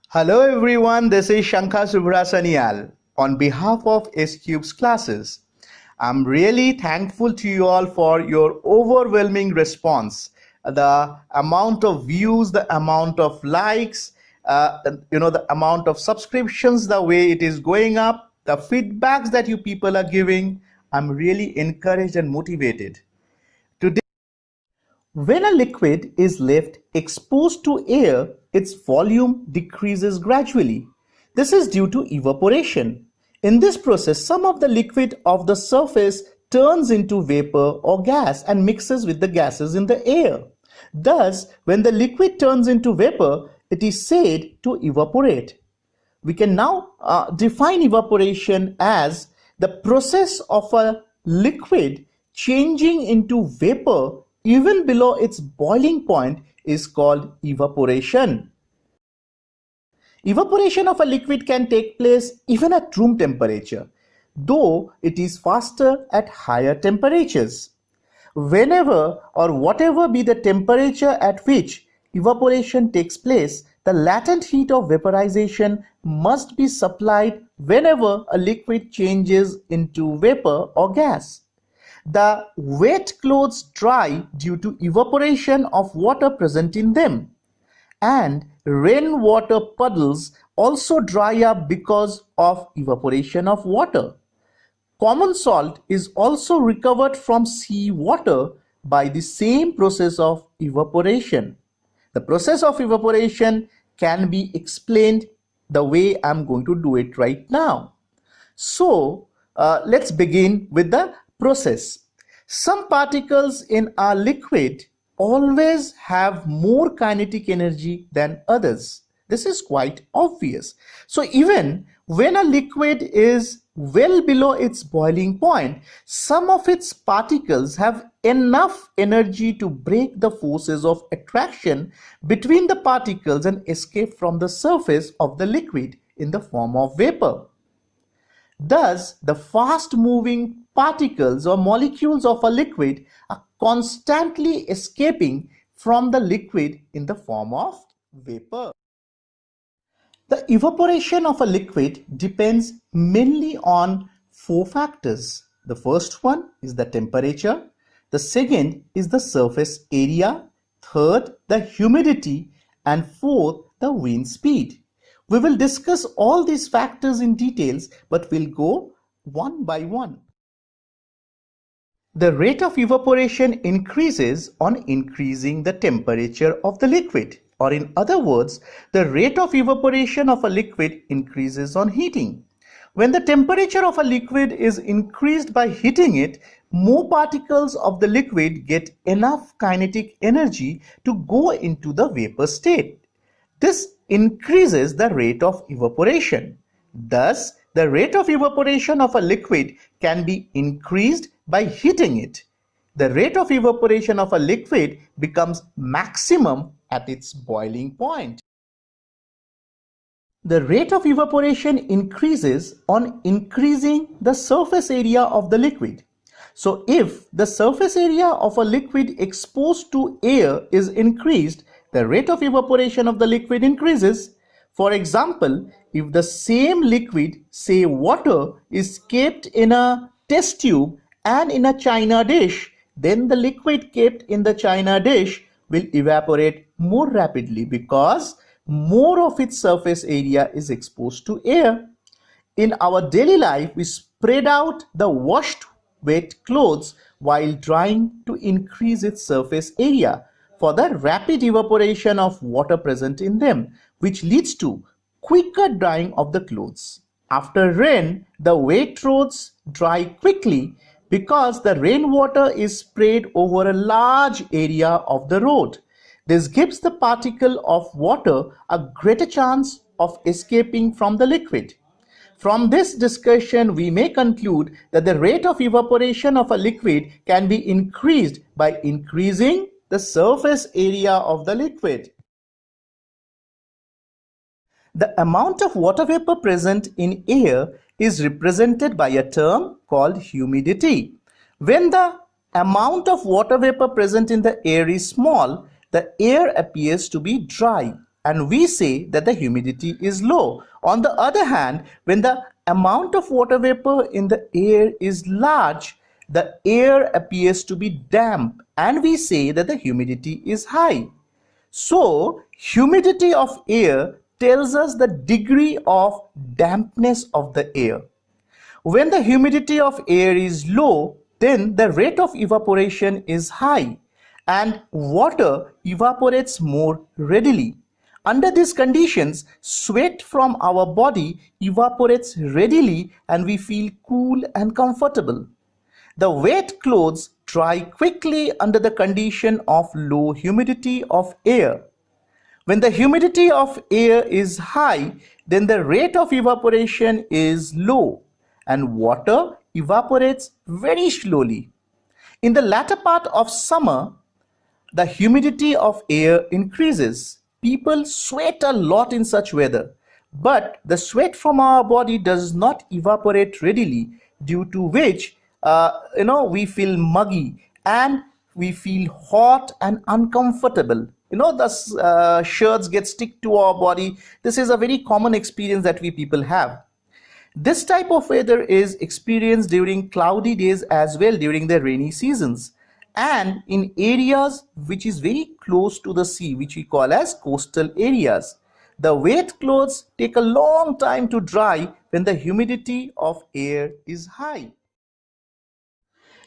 Hello everyone, this is Shankha Subrasanial on behalf of S-Cube's classes. I'm really thankful to you all for your overwhelming response. The amount of views, the amount of likes, the amount of subscriptions, the way it is going up, the feedbacks that you people are giving, I'm really encouraged and motivated. Today, when a liquid is left exposed to air, its volume decreases gradually. This is due to evaporation. In this process, some of the liquid of the surface turns into vapor or gas and mixes with the gases in the air. Thus, when the liquid turns into vapor, it is said to evaporate. We can now define evaporation as the process of a liquid changing into vapor even below its boiling point is called evaporation. Evaporation of a liquid can take place even at room temperature, though it is faster at higher temperatures. Whenever or whatever be the temperature at which evaporation takes place, the latent heat of vaporization must be supplied whenever a liquid changes into vapor or gas. The wet clothes dry due to evaporation of water present in them, and rainwater puddles also dry up because of evaporation of water. Common salt is also recovered from sea water by the same process of evaporation. The process of evaporation can be explained the way I'm going to do it right now. So let's begin with the process. Some particles in a liquid always have more kinetic energy than others. This is quite obvious. So even when a liquid is well below its boiling point, some of its particles have enough energy to break the forces of attraction between the particles and escape from the surface of the liquid in the form of vapor. Thus, the fast-moving particles or molecules of a liquid are constantly escaping from the liquid in the form of vapor. The evaporation of a liquid depends mainly on four factors. The first one is the temperature, the second is the surface area, third the humidity, and fourth the wind speed. We will discuss all these factors in details, but we'll go one by one. The rate of evaporation increases on increasing the temperature of the liquid, or in other words, the rate of evaporation of a liquid increases on heating. When the temperature of a liquid is increased by heating it, more particles of the liquid get enough kinetic energy to go into the vapor state. This increases the rate of evaporation. Thus, the rate of evaporation of a liquid can be increased by heating it. The rate of evaporation of a liquid becomes maximum at its boiling point. The rate of evaporation increases on increasing the surface area of the liquid. So if the surface area of a liquid exposed to air is increased, the rate of evaporation of the liquid increases. For example, if the same liquid, say water, is kept in a test tube and in a china dish, then the liquid kept in the china dish will evaporate more rapidly because more of its surface area is exposed to air. In our daily life, we spread out the washed wet clothes while drying to increase its surface area for the rapid evaporation of water present in them, which leads to quicker drying of the clothes. After rain, the wet clothes dry quickly because the rainwater is sprayed over a large area of the road. This gives the particle of water a greater chance of escaping from the liquid. From this discussion, we may conclude that the rate of evaporation of a liquid can be increased by increasing the surface area of the liquid. The amount of water vapor present in air is represented by a term called humidity. When the amount of water vapor present in the air is small, the air appears to be dry and we say that the humidity is low. On the other hand, when the amount of water vapor in the air is large, the air appears to be damp and we say that the humidity is high. So, humidity of air tells us the degree of dampness of the air. When the humidity of air is low, then the rate of evaporation is high and water evaporates more readily. Under these conditions, sweat from our body evaporates readily and we feel cool and comfortable. The wet clothes dry quickly under the condition of low humidity of air. When the humidity of air is high, then the rate of evaporation is low and water evaporates very slowly. In the latter part of summer, the humidity of air increases. People sweat a lot in such weather, but the sweat from our body does not evaporate readily, due to which we feel muggy and we feel hot and uncomfortable. The shirts get stick to our body. This is a very common experience that we people have. This type of weather is experienced during cloudy days as well during the rainy seasons and in areas which is very close to the sea, which we call as coastal areas. The wet clothes take a long time to dry when the humidity of air is high.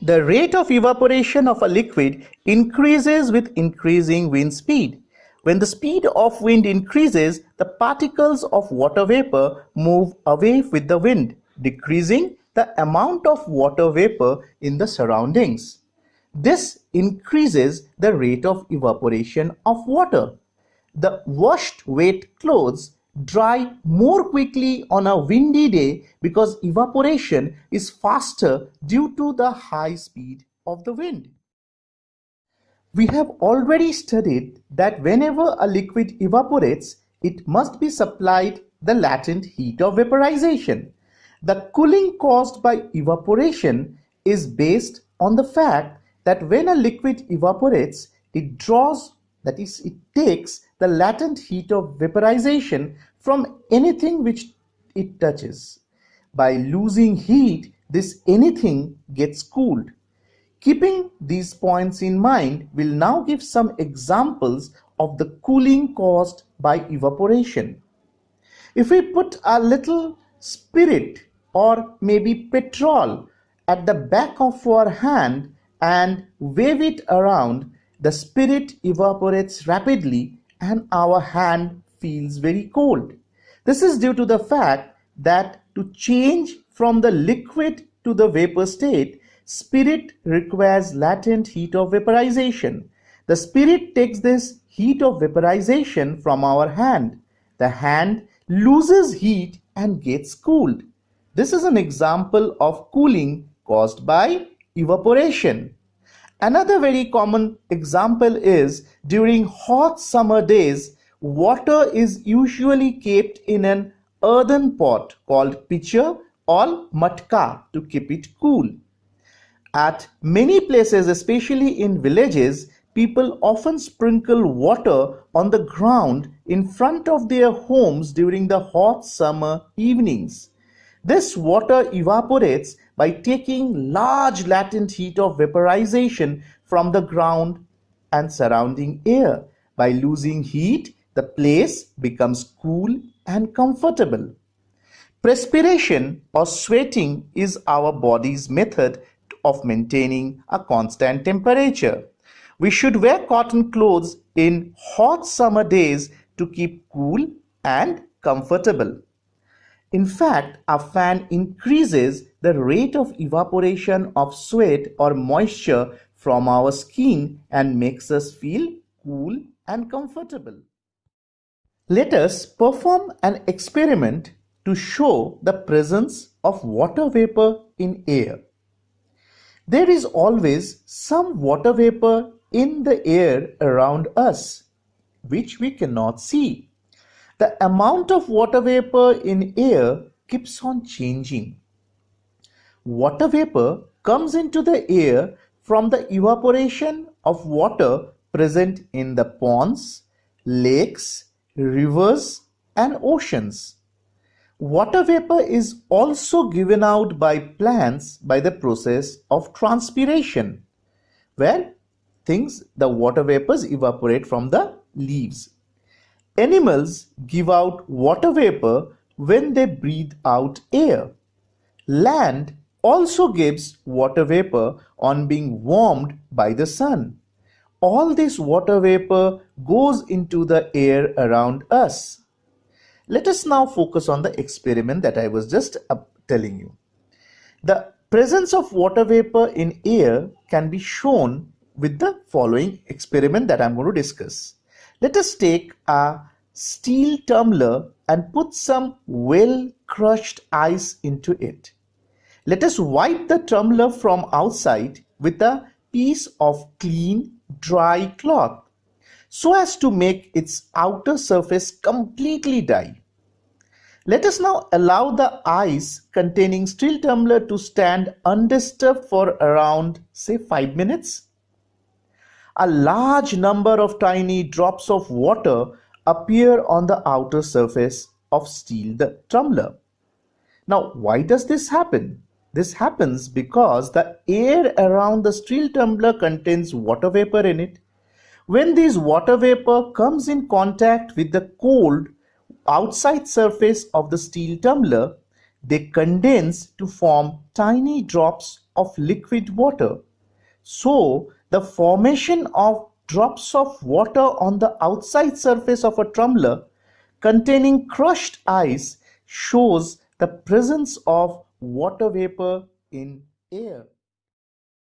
The rate of evaporation of a liquid increases with increasing wind speed. When the speed of wind increases, the particles of water vapor move away with the wind, decreasing the amount of water vapor in the surroundings. This increases the rate of evaporation of water. The washed wet clothes dry more quickly on a windy day because evaporation is faster due to the high speed of the wind. We have already studied that whenever a liquid evaporates, it must be supplied the latent heat of vaporization. The cooling caused by evaporation is based on the fact that when a liquid evaporates, it draws, that is, it takes the latent heat of vaporization from anything which it touches. By losing heat, this anything gets cooled. Keeping these points in mind, we'll now give some examples of the cooling caused by evaporation. If we put a little spirit or maybe petrol at the back of our hand and wave it around, the spirit evaporates rapidly and our hand feels very cold. This is due to the fact that to change from the liquid to the vapor state, spirit requires latent heat of vaporization. The spirit takes this heat of vaporization from our hand. The hand loses heat and gets cooled. This is an example of cooling caused by evaporation. Another very common example is during hot summer days, water is usually kept in an earthen pot called pitcher or matka to keep it cool. At many places, especially in villages, people often sprinkle water on the ground in front of their homes during the hot summer evenings. This water evaporates by taking large latent heat of vaporization from the ground and surrounding air. By losing heat, the place becomes cool and comfortable. Perspiration or sweating is our body's method of maintaining a constant temperature. We should wear cotton clothes in hot summer days to keep cool and comfortable. In fact, a fan increases the rate of evaporation of sweat or moisture from our skin and makes us feel cool and comfortable. Let us perform an experiment to show the presence of water vapor in air. There is always some water vapor in the air around us, which we cannot see. The amount of water vapor in air keeps on changing. Water vapor comes into the air from the evaporation of water present in the ponds, lakes, rivers, and oceans. Water vapor is also given out by plants by the process of transpiration, where the water vapors evaporate from the leaves. Animals give out water vapor when they breathe out air. Land also gives water vapor on being warmed by the sun. All this water vapor goes into the air around us. Let us now focus on the experiment that I was just telling you. The presence of water vapor in air can be shown with the following experiment that I'm going to discuss. Let us take a steel tumbler and put some well crushed ice into it. Let us wipe the tumbler from outside with a piece of clean, dry cloth so as to make its outer surface completely dry. Let us now allow the ice containing steel tumbler to stand undisturbed for around, say, 5 minutes. A large number of tiny drops of water appear on the outer surface of steel tumbler. Now, why does this happen? This happens because the air around the steel tumbler contains water vapor in it. When this water vapor comes in contact with the cold outside surface of the steel tumbler, they condense to form tiny drops of liquid water. So, the formation of drops of water on the outside surface of a tumbler containing crushed ice shows the presence of water vapor in air.